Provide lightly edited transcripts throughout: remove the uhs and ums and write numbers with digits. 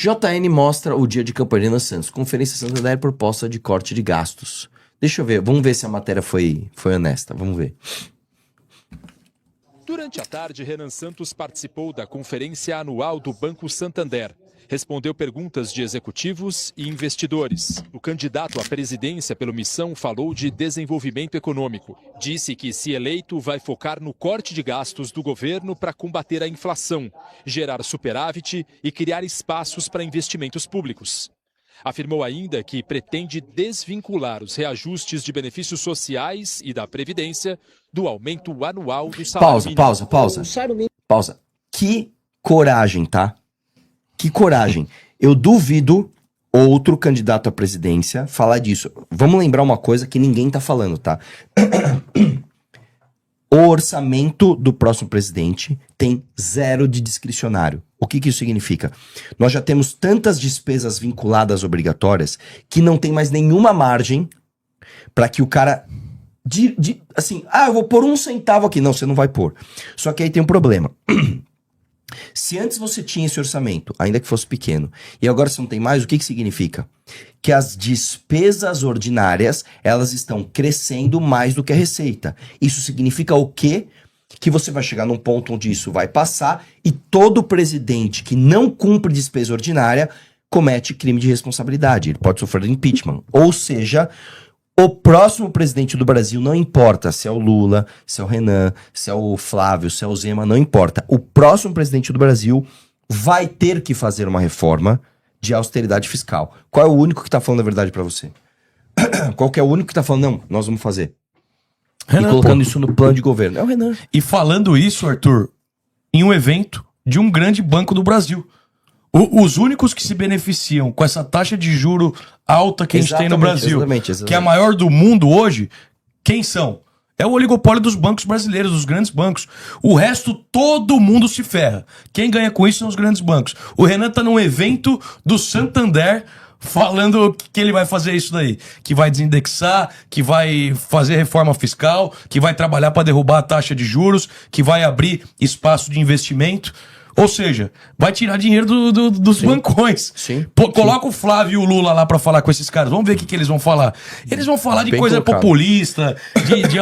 JN mostra o dia de campanha de Renan Santos. Conferência Santander proposta de corte de gastos. Deixa eu ver, vamos ver se a matéria foi honesta. Vamos ver. Durante a tarde, Renan Santos participou da conferência anual do Banco Santander. Respondeu perguntas de executivos e investidores. O candidato à presidência pela Missão falou de desenvolvimento econômico. Disse que, se eleito, vai focar no corte de gastos do governo para combater a inflação, gerar superávit e criar espaços para investimentos públicos. Afirmou ainda que pretende desvincular os reajustes de benefícios sociais e da Previdência do aumento anual do salário mínimo. Pausa. Que coragem, tá? Que coragem. Eu duvido outro candidato à presidência falar disso. Vamos lembrar uma coisa que ninguém tá falando, tá? O orçamento do próximo presidente tem 0 de discricionário. O que isso significa? Nós já temos tantas despesas vinculadas obrigatórias que não tem mais nenhuma margem para que o cara... assim, eu vou pôr 1 centavo aqui. Não, você não vai pôr. Só que aí tem um problema. Se antes você tinha esse orçamento, ainda que fosse pequeno, e agora você não tem mais, o que significa? Que as despesas ordinárias, elas estão crescendo mais do que a receita. Isso significa o quê? Que você vai chegar num ponto onde isso vai passar e todo presidente que não cumpre despesa ordinária comete crime de responsabilidade. Ele pode sofrer impeachment. Ou seja, o próximo presidente do Brasil, não importa se é o Lula, se é o Renan, se é o Flávio, se é o Zema, não importa. O próximo presidente do Brasil vai ter que fazer uma reforma de austeridade fiscal. Qual é o único que tá falando a verdade pra você? Qual que é o único que tá falando, não, nós vamos fazer? Renan, e colocando isso no plano de governo. É o Renan. E falando isso, Arthur, em um evento de um grande banco do Brasil. Os únicos que se beneficiam com essa taxa de juro alta que a gente tem no Brasil, exatamente. Que é a maior do mundo hoje, quem são? É o oligopólio dos bancos brasileiros, dos grandes bancos. O resto, todo mundo se ferra. Quem ganha com isso são os grandes bancos. O Renan tá num evento do Santander falando que ele vai fazer isso daí. Que vai desindexar, que vai fazer reforma fiscal, que vai trabalhar para derrubar a taxa de juros, que vai abrir espaço de investimento. Ou seja, vai tirar dinheiro dos bancões. Sim. Coloca o Flávio e o Lula lá pra falar com esses caras. Vamos ver o que eles vão falar. Eles vão falar de coisa populista,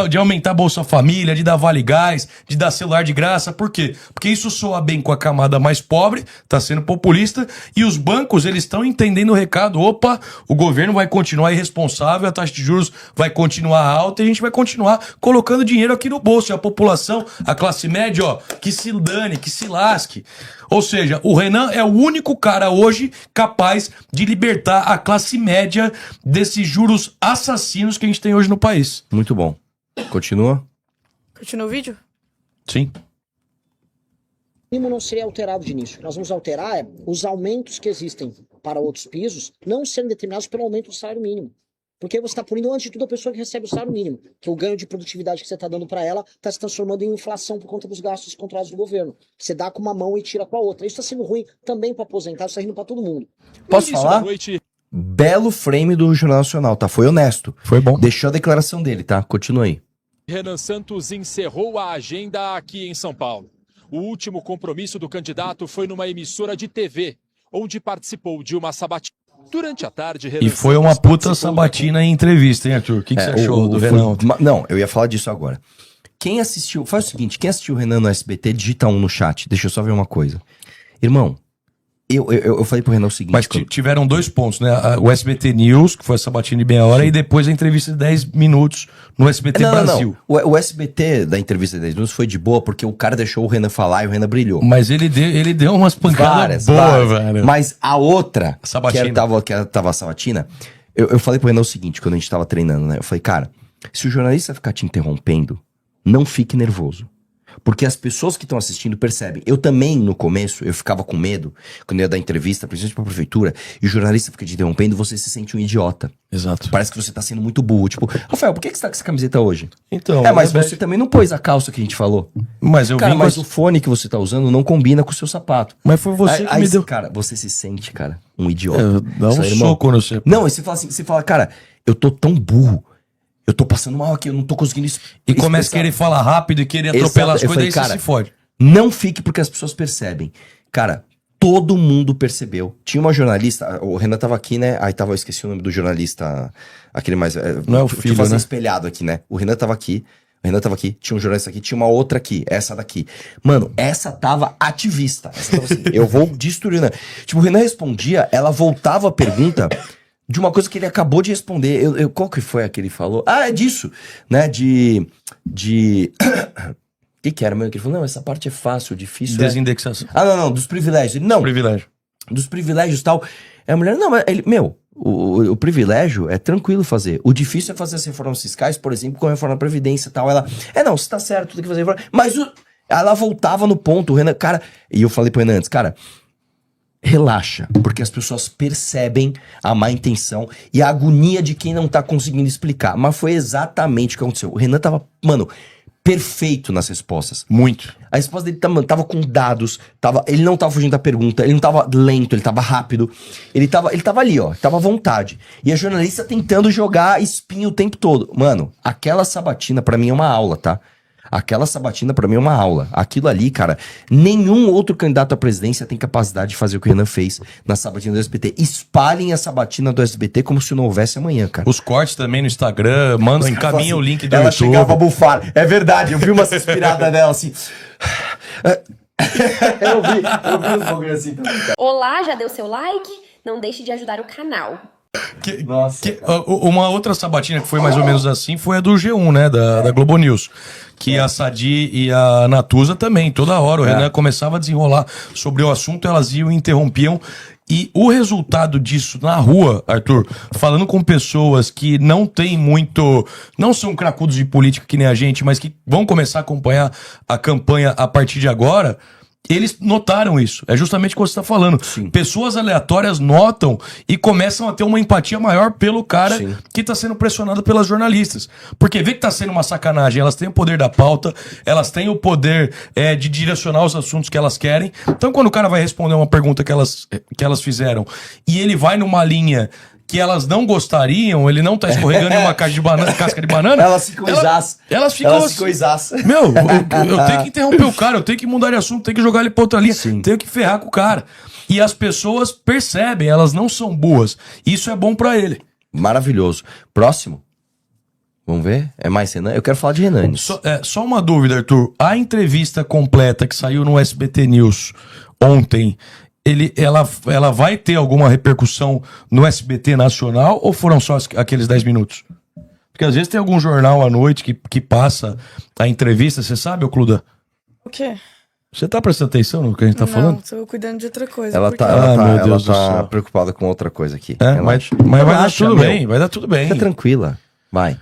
de aumentar a Bolsa Família, de dar Vale Gás, de dar celular de graça. Por quê? Porque isso soa bem com a camada mais pobre, tá sendo populista, e os bancos, eles estão entendendo o recado. Opa, o governo vai continuar irresponsável, a taxa de juros vai continuar alta e a gente vai continuar colocando dinheiro aqui no bolso. E a população, a classe média, ó, que se dane, que se lasque. Ou seja, o Renan é o único cara hoje capaz de libertar a classe média desses juros assassinos que a gente tem hoje no país. Muito bom. Continua? Continua o vídeo? Sim. O mínimo não seria alterado de início. O que nós vamos alterar é os aumentos que existem para outros pisos não serem determinados pelo aumento do salário mínimo. Porque você está punindo, antes de tudo, a pessoa que recebe o salário mínimo. Que o ganho de produtividade que você está dando para ela está se transformando em inflação por conta dos gastos controlados do governo. Você dá com uma mão e tira com a outra. Isso está sendo ruim também para aposentado, está rindo para todo mundo. Posso falar? Belo frame do Jornal Nacional, tá? Foi honesto. Foi bom. Deixou a declaração dele, tá? Continua aí. Renan Santos encerrou a agenda aqui em São Paulo. O último compromisso do candidato foi numa emissora de TV, onde participou de uma sabatina. Durante a tarde, Renan e foi uma puta sabatina em entrevista, hein, Arthur? O que você achou do Renan? Não, eu ia falar disso agora. Quem assistiu... Faz o seguinte, quem assistiu o Renan no SBT, digita 1 no chat. Deixa eu só ver uma coisa. Irmão, eu falei pro Renan o seguinte... Mas tiveram 2 pontos, né? O SBT News, que foi a sabatina de meia hora, e depois a entrevista de 10 minutos no SBT Brasil. Não. O SBT da entrevista de 10 minutos foi de boa, porque o cara deixou o Renan falar e o Renan brilhou. Mas ele deu umas pancadas boas, velho. Mas a outra, sabatina. que tava a sabatina, eu falei pro Renan o seguinte, quando a gente tava treinando, né? Eu falei, cara, se o jornalista ficar te interrompendo, não fique nervoso. Porque as pessoas que estão assistindo percebem. Eu também, no começo, eu ficava com medo, quando eu ia dar entrevista, principalmente pra prefeitura, e o jornalista fica te interrompendo, você se sente um idiota. Exato. Parece que você tá sendo muito burro. Tipo, Rafael, por que você tá com essa camiseta hoje? Então... mas você também não pôs a calça que a gente falou. Mas mas o fone que você tá usando não combina com o seu sapato. Mas foi você que me deu... Cara, você se sente, cara, um idiota. Dá um soco no seu... Não, e você fala assim, cara, eu tô tão burro. Eu tô passando mal aqui, eu não tô conseguindo E começa a querer falar rápido e querer atropelar as coisas, aí você se fode. Não fique porque as pessoas percebem. Cara, Todo mundo percebeu. Tinha uma jornalista, o Renan tava aqui, né? Aí eu esqueci o nome do jornalista, aquele mais... Não é o filho, né? espelhado aqui, né? O Renan tava aqui, tinha um jornalista aqui, tinha uma outra aqui, essa daqui. Mano, essa tava ativista. Essa tava assim, eu vou destruir, né? Tipo, o Renan respondia, ela voltava a pergunta de uma coisa que ele acabou de responder. Qual que foi a que ele falou? Ah, é disso, né? O que era mesmo? Que ele falou, não, essa parte é fácil, difícil Desindexação. Não, dos privilégios. Ele, não, Privilégio. dos privilégios e tal. A mulher, não, mas ele, o privilégio é tranquilo fazer. O difícil é fazer as reformas fiscais, por exemplo, com a reforma da Previdência e tal. Ela, não, você tá certo, tem que fazer reforma. Mas ela voltava no ponto, o Renan, cara, e eu falei pro Renan antes, cara, relaxa, porque as pessoas percebem a má intenção e a agonia de quem não tá conseguindo explicar. Mas foi exatamente o que aconteceu. O Renan tava, mano, perfeito nas respostas. Muito. A resposta dele tava com dados, ele não tava fugindo da pergunta, ele não tava lento, ele tava rápido. Ele tava ali, ó, tava à vontade. E a jornalista tentando jogar espinho o tempo todo. Mano, aquela sabatina pra mim é uma aula, tá? Aquela sabatina pra mim é uma aula. Aquilo ali, cara, nenhum outro candidato à presidência tem capacidade de fazer o que o Renan fez na sabatina do SBT. Espalhem a sabatina do SBT como se não houvesse amanhã, cara. Os cortes também no Instagram, encaminha o link do ela YouTube. Ela chegava a bufar. É verdade, eu vi uma suspirada dela assim. eu vi um pouquinho assim também. Olá, já deu seu like? Não deixe de ajudar o canal. Uma outra sabatina que foi mais ou menos assim foi a do G1, né? Da Globo News. Que a Sadi e a Natuza também, toda hora. O Renan começava a desenrolar sobre o assunto, elas iam e interrompiam. E o resultado disso na rua, Arthur, falando com pessoas que não tem muito... Não são cracudos de política que nem a gente, mas que vão começar a acompanhar a campanha a partir de agora... Eles notaram isso. É justamente o que você está falando. Sim. Pessoas aleatórias notam e começam a ter uma empatia maior pelo cara que está sendo pressionado pelas jornalistas. Porque vê que está sendo uma sacanagem. Elas têm o poder da pauta, elas têm o poder de direcionar os assuntos que elas querem. Então, quando o cara vai responder uma pergunta que elas fizeram e ele vai numa linha que elas não gostariam, ele não tá escorregando em uma casca de banana. Elas ficam exás. Elas ficam exás. Meu, eu tenho que interromper o cara, eu tenho que mudar de assunto, tenho que jogar ele pra outra linha, tenho que ferrar com o cara. E as pessoas percebem, elas não são boas. Isso é bom pra ele. Maravilhoso. Próximo. Vamos ver? É mais Renan? Eu quero falar de Renan. Só uma dúvida, Arthur. A entrevista completa que saiu no SBT News ontem... Ela vai ter alguma repercussão no SBT nacional ou foram só aqueles 10 minutos? Porque às vezes tem algum jornal à noite que passa a entrevista, você sabe, ô Cluda? O quê? Você tá prestando atenção no que a gente tá falando? Não, tô cuidando de outra coisa. Ela tá preocupada com outra coisa aqui. Mas vai dar tudo bem, vai dar tudo bem. Fica tranquila, vai.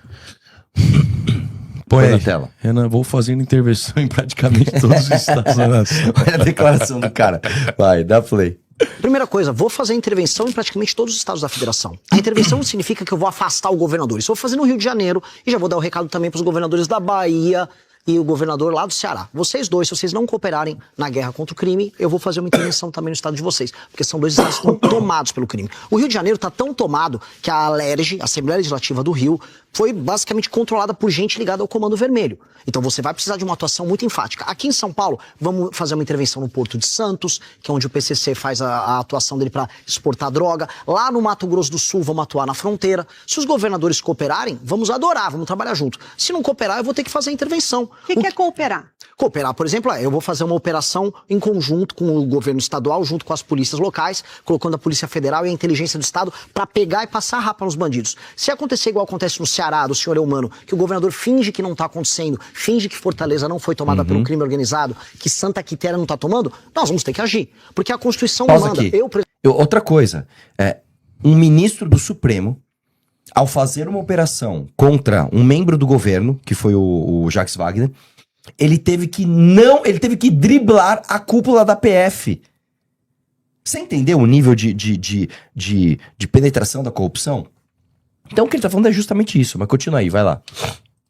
Põe na tela. Renan, vou fazendo intervenção em praticamente todos os estados da nação. Olha a declaração do cara. Vai, dá play. Primeira coisa, vou fazer intervenção em praticamente todos os estados da federação. A intervenção não significa que eu vou afastar o governador. Isso eu vou fazer no Rio de Janeiro e já vou dar o recado também para os governadores da Bahia e o governador lá do Ceará. Vocês dois, se vocês não cooperarem na guerra contra o crime, eu vou fazer uma intervenção também no estado de vocês, porque são dois estados que estão tomados pelo crime. O Rio de Janeiro está tão tomado que a ALERJ, a Assembleia Legislativa do Rio, foi basicamente controlada por gente ligada ao Comando Vermelho. Então você vai precisar de uma atuação muito enfática. Aqui em São Paulo, vamos fazer uma intervenção no Porto de Santos, que é onde o PCC faz a atuação dele para exportar droga. Lá no Mato Grosso do Sul, vamos atuar na fronteira. Se os governadores cooperarem, vamos adorar, vamos trabalhar junto. Se não cooperar, eu vou ter que fazer a intervenção. O que é cooperar? Cooperar, por exemplo, eu vou fazer uma operação em conjunto com o governo estadual, junto com as polícias locais, colocando a Polícia Federal e a inteligência do Estado para pegar e passar a rapa nos bandidos. Se acontecer igual acontece no Ceará, do senhor Eumano, que o governador finge que não tá acontecendo, finge que Fortaleza não foi tomada pelo crime organizado, que Santa Quitéria não tá tomando, nós vamos ter que agir. Porque a Constituição manda. Outra coisa, um ministro do Supremo, ao fazer uma operação contra um membro do governo, que foi o Jacques Wagner, ele teve que driblar a cúpula da PF. Você entendeu o nível de penetração da corrupção? Então o que ele tá falando é justamente isso, mas continua aí, vai lá.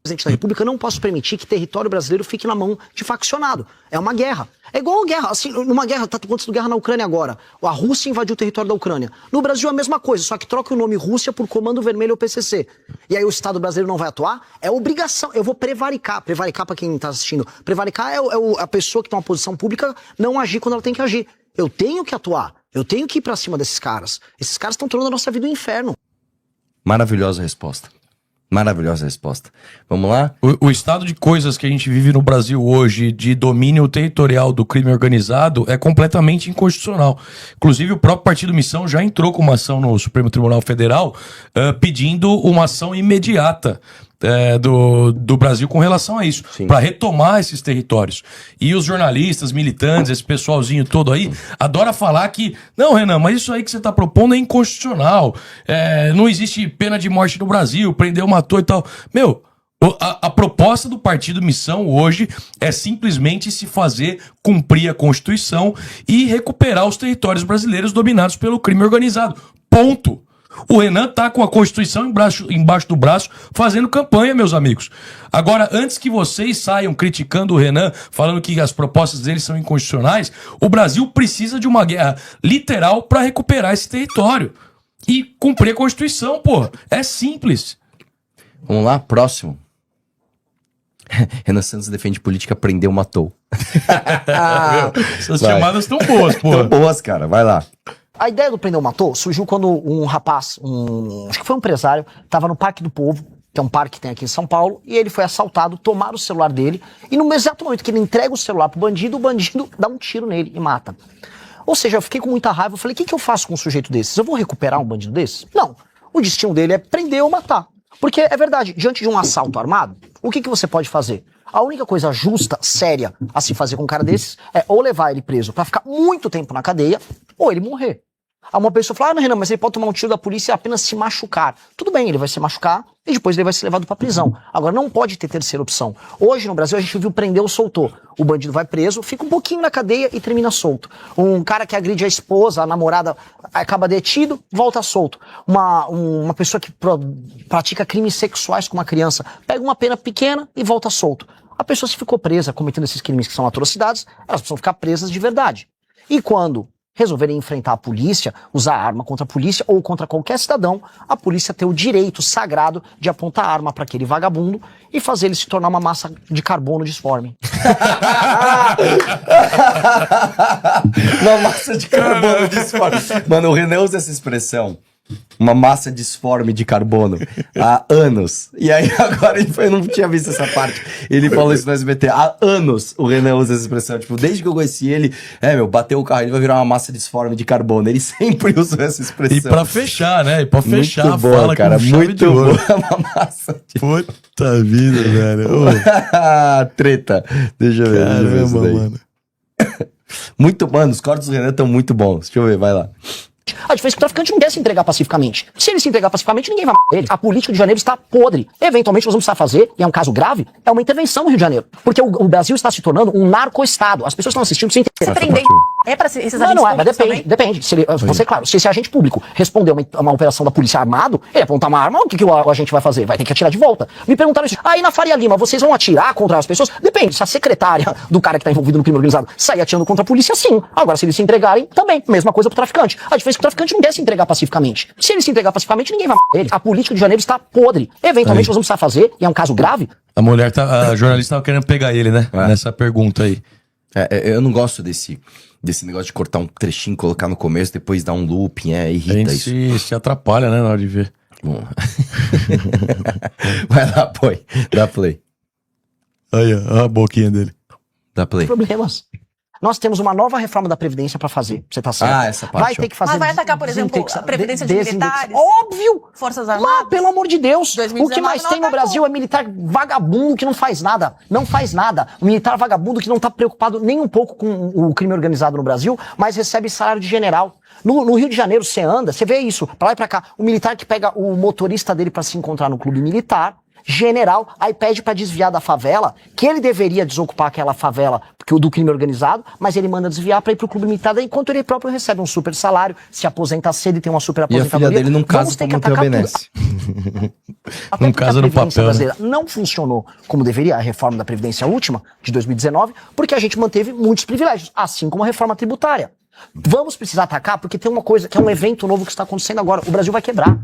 presidente da República, eu não posso permitir que território brasileiro fique na mão de faccionado. É uma guerra. É igual a guerra. Assim, numa guerra, tá acontecendo guerra na Ucrânia agora. A Rússia invadiu o território da Ucrânia. No Brasil é a mesma coisa, só que troca o nome Rússia por Comando Vermelho ou PCC. E aí o Estado brasileiro não vai atuar? É obrigação. Eu vou prevaricar. Prevaricar, pra quem tá assistindo, prevaricar é a pessoa que tem uma posição pública não agir quando ela tem que agir. Eu tenho que atuar. Eu tenho que ir pra cima desses caras. Esses caras estão tornando a nossa vida um inferno. Maravilhosa resposta. Maravilhosa resposta. Vamos lá? O estado de coisas que a gente vive no Brasil hoje, de domínio territorial do crime organizado, é completamente inconstitucional. Inclusive, o próprio Partido Missão já entrou com uma ação no Supremo Tribunal Federal pedindo uma ação imediata do Brasil com relação a isso, para retomar esses territórios. E os jornalistas, militantes, esse pessoalzinho todo aí, adora falar que, não, Renan, mas isso aí que você tá propondo é inconstitucional, não existe pena de morte no Brasil, prendeu, matou e tal. Meu, a proposta do Partido Missão hoje é simplesmente se fazer cumprir a Constituição e recuperar os territórios brasileiros dominados pelo crime organizado. Ponto. O Renan tá com a Constituição embaixo do braço fazendo campanha, meus amigos. Agora, antes que vocês saiam criticando o Renan, falando que as propostas dele são inconstitucionais, o Brasil precisa de uma guerra literal para recuperar esse território. E cumprir a Constituição, pô. É simples. Vamos lá, próximo. Renan Santos defende política, prendeu, matou. Essas chamadas estão boas, pô. Estão boas, cara. Vai lá. A ideia do Prendeu Matou surgiu quando um rapaz, acho que foi um empresário, estava no Parque do Povo, que é um parque que tem aqui em São Paulo, e ele foi assaltado, tomaram o celular dele, e no exato momento que ele entrega o celular pro bandido, o bandido dá um tiro nele e mata. Ou seja, eu fiquei com muita raiva, eu falei, o que eu faço com um sujeito desses? Eu vou recuperar um bandido desses? Não. O destino dele é prender ou matar. Porque é verdade, diante de um assalto armado, o que você pode fazer? A única coisa justa, séria, a se fazer com um cara desses é ou levar ele preso pra ficar muito tempo na cadeia, ou ele morrer. Uma pessoa fala, Renan, mas ele pode tomar um tiro da polícia e apenas se machucar. Tudo bem, ele vai se machucar e depois ele vai ser levado pra prisão. Agora, não pode ter terceira opção. Hoje, no Brasil, a gente viu prender ou soltou. O bandido vai preso, fica um pouquinho na cadeia e termina solto. Um cara que agride a esposa, a namorada, acaba detido, volta solto. Uma pessoa que pratica crimes sexuais com uma criança, pega uma pena pequena e volta solto. A pessoa, se ficou presa cometendo esses crimes que são atrocidades, elas precisam ficar presas de verdade. E quando resolverem enfrentar a polícia, usar arma contra a polícia ou contra qualquer cidadão, a polícia tem o direito sagrado de apontar a arma para aquele vagabundo e fazer ele se tornar uma massa de carbono disforme. Uma massa de carbono disforme. Mano, o Renan usa essa expressão. Uma massa disforme de carbono há anos. E aí agora eu não tinha visto essa parte. Ele falou isso no SBT. Há anos o Renan usa essa expressão. Tipo, desde que eu conheci ele, bateu o carro, ele vai virar uma massa disforme de carbono. Ele sempre usa essa expressão. E pra fechar, né? E pra fechar muito a boa, fala cara, com muito boa. Uma massa de... Puta vida, velho. Treta. Deixa eu ver. Caramba, mano. Muito, mano, os cortes do Renan estão muito bons. Deixa eu ver, vai lá. A diferença é que o traficante não quer se entregar pacificamente. Se ele se entregar pacificamente, ninguém vai matar ele. A política de Janeiro está podre. Eventualmente, nós vamos precisar fazer, e é um caso grave, é uma intervenção no Rio de Janeiro. Porque o Brasil está se tornando um narco-estado. As pessoas estão assistindo sem entender. Prender. É para esses agentes Não é, mas públicos também? depende. Se você, claro, se esse agente público responder uma operação da polícia armado, ele apontar uma arma, o que o agente vai fazer? Vai ter que atirar de volta. Me perguntaram isso. Aí na Faria Lima, vocês vão atirar contra as pessoas? Depende. Se a secretária do cara que está envolvido no crime organizado sair atirando contra a polícia, sim. Agora, se eles se entregarem, também. Mesma coisa pro traficante. A diferença é que o traficante não quer se entregar pacificamente. Se ele se entregar pacificamente, ninguém vai matar ele. A política de Janeiro está podre. Eventualmente, nós vamos precisar fazer, e é um caso grave. A jornalista estava querendo pegar ele, né? Nessa pergunta aí. Eu não gosto desse negócio de cortar um trechinho, colocar no começo, depois dar um looping, irrita isso. Se atrapalha, né, na hora de ver. Bom. Vai lá, põe. Dá play. Aí, ó, a boquinha dele. Dá play. Problemas. Nós temos uma nova reforma da Previdência pra fazer. Você tá certo? Essa parte. Vai ter que fazer. Mas vai atacar, por exemplo, a Previdência de militares? Óbvio! Forças Armadas? Pelo amor de Deus! 2019 O que mais tem no Brasil é militar vagabundo que não faz nada. Não faz nada. O militar vagabundo que não tá preocupado nem um pouco com o crime organizado no Brasil, mas recebe salário de general. No Rio de Janeiro, você anda, você vê isso, pra lá e pra cá. O militar que pega o motorista dele pra se encontrar no clube militar, General, aí pede pra desviar da favela, que ele deveria desocupar aquela favela do crime organizado, mas ele manda desviar pra ir pro clube militar, enquanto ele próprio recebe um super salário, se aposenta cedo e tem uma super aposentadoria. E a filha dele não casa pra manter a benesse. Não casa no papel, né? Não funcionou como deveria a reforma da Previdência última, de 2019, porque a gente manteve muitos privilégios, assim como a reforma tributária. Vamos precisar atacar, porque tem uma coisa, que é um evento novo que está acontecendo agora. O Brasil vai quebrar.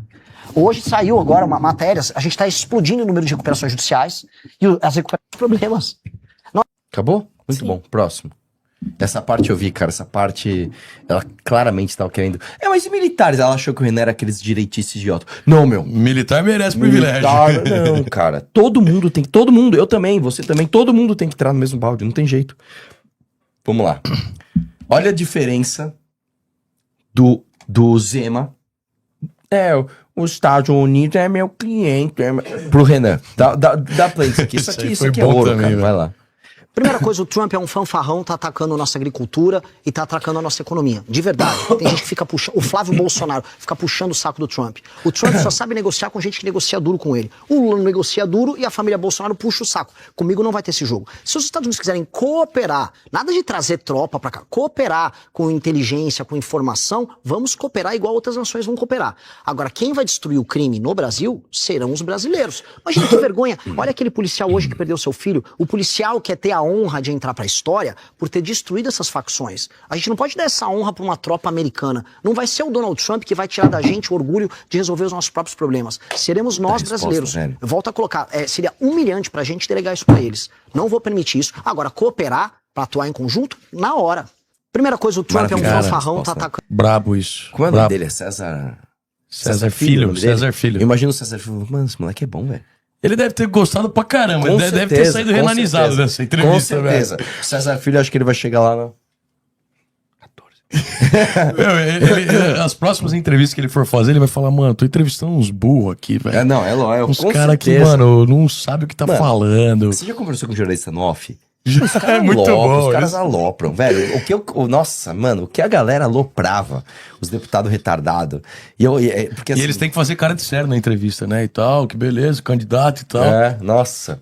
Hoje saiu agora uma matéria, a gente está explodindo o número de recuperações judiciais e as recuperações de problemas. Acabou? Muito Sim. bom. Próximo. Essa parte eu vi, cara. Essa parte, ela claramente estava querendo... mas e militares? Ela achou que o Renan era aqueles direitistas idiotas. Não, meu. Militar merece privilégio. Militar, não, cara. Todo mundo, eu também, você também, todo mundo tem que entrar no mesmo balde, não tem jeito. Vamos lá. Olha a diferença do Zema. Os Estados Unidos é meu cliente. Pro Renan. Dá play isso aqui. Isso aqui é ouro, também, cara. Vai lá. Primeira coisa, o Trump é um fanfarrão, tá atacando a nossa agricultura e tá atacando a nossa economia. De verdade. Tem gente que fica puxando... O Flávio Bolsonaro fica puxando o saco do Trump. O Trump só sabe negociar com gente que negocia duro com ele. O Lula negocia duro e a família Bolsonaro puxa o saco. Comigo não vai ter esse jogo. Se os Estados Unidos quiserem cooperar, nada de trazer tropa pra cá, cooperar com inteligência, com informação, vamos cooperar igual outras nações vão cooperar. Agora, quem vai destruir o crime no Brasil serão os brasileiros. Imagina que vergonha. Olha aquele policial hoje que perdeu seu filho. O policial quer ter a honra de entrar pra história por ter destruído essas facções. A gente não pode dar essa honra pra uma tropa americana. Não vai ser o Donald Trump que vai tirar da gente o orgulho de resolver os nossos próprios problemas. Seremos nós brasileiros. Eu volto a colocar, seria humilhante pra gente delegar isso pra eles. Não vou permitir isso. Agora, cooperar pra atuar em conjunto, na hora. Primeira coisa, o Trump é um fanfarrão, tá atacando. Brabo isso. Como é o nome dele? É César Filho. César Filho. Eu imagino o César Filho. Mano, esse moleque é bom, velho. Ele deve ter gostado pra caramba. Com Ele deve ter saído renanizado dessa entrevista. Com certeza. O César Filho, acho que ele vai chegar lá no... 14. As próximas entrevistas que ele for fazer, ele vai falar, mano, tô entrevistando uns burros aqui, velho. É uns caras que, mano, não sabe o que tá falando. Você já conversou com o jornalista no off? Os caras muito bom. Os caras alopram, velho. Nossa, mano, o que a galera aloprava, os deputados retardados. Porque, assim, eles têm que fazer cara de sério na entrevista, né? E tal, que beleza, candidato e tal. Nossa.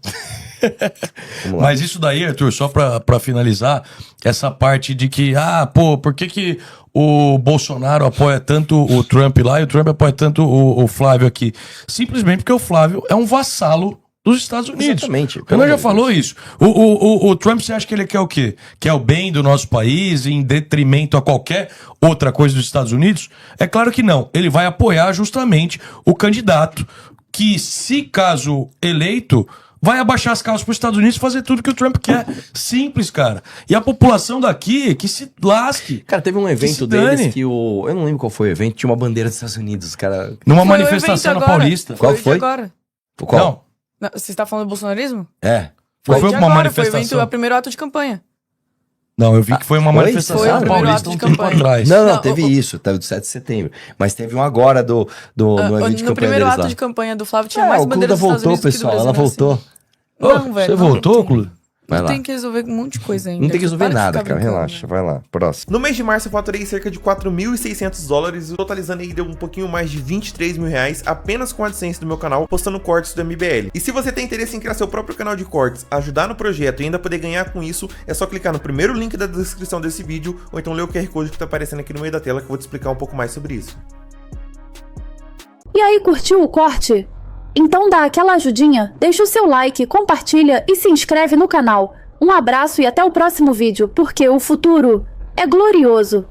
Mas isso daí, Arthur, só pra finalizar, essa parte de que, por que o Bolsonaro apoia tanto o Trump lá e o Trump apoia tanto o Flávio aqui? Simplesmente porque o Flávio é um vassalo dos Estados Unidos. Exatamente. O Renan já falou isso. O Trump, você acha que ele quer o quê? Quer o bem do nosso país em detrimento a qualquer outra coisa dos Estados Unidos? É claro que não. Ele vai apoiar justamente o candidato que, se caso eleito, vai abaixar as calças para os Estados Unidos e fazer tudo que o Trump quer. Simples, cara. E a população daqui, que se lasque. Cara, teve um evento deles que eu não lembro qual foi o evento, tinha uma bandeira dos Estados Unidos, cara. Numa manifestação na Paulista. Qual foi? Agora. Qual? Não, você está falando do bolsonarismo? Foi uma manifestação. Foi o primeiro ato de campanha. Não, eu vi que foi uma manifestação na Paulista um tempo atrás. Não, teve isso, teve do 7 de setembro. Mas teve um agora no evento de campanha. No primeiro ato lá. de campanha do Flávio tinha mais bandeiras dos Estados Unidos pessoal, que do Brasil, ela voltou. Não, velho. Você voltou, Clube? Não tem que resolver um monte de coisa ainda. Não tem que resolver nada, cara. Relaxa, vai lá. Próximo. No mês de março eu faturei cerca de $4.600, totalizando aí deu um pouquinho mais de R$23 mil apenas com a AdSense do meu canal, postando cortes do MBL. E se você tem interesse em criar seu próprio canal de cortes, ajudar no projeto e ainda poder ganhar com isso, é só clicar no primeiro link da descrição desse vídeo, ou então ler o QR Code que tá aparecendo aqui no meio da tela que eu vou te explicar um pouco mais sobre isso. E aí, curtiu o corte? Então dá aquela ajudinha, deixa o seu like, compartilha e se inscreve no canal. Um abraço e até o próximo vídeo, porque o futuro é glorioso.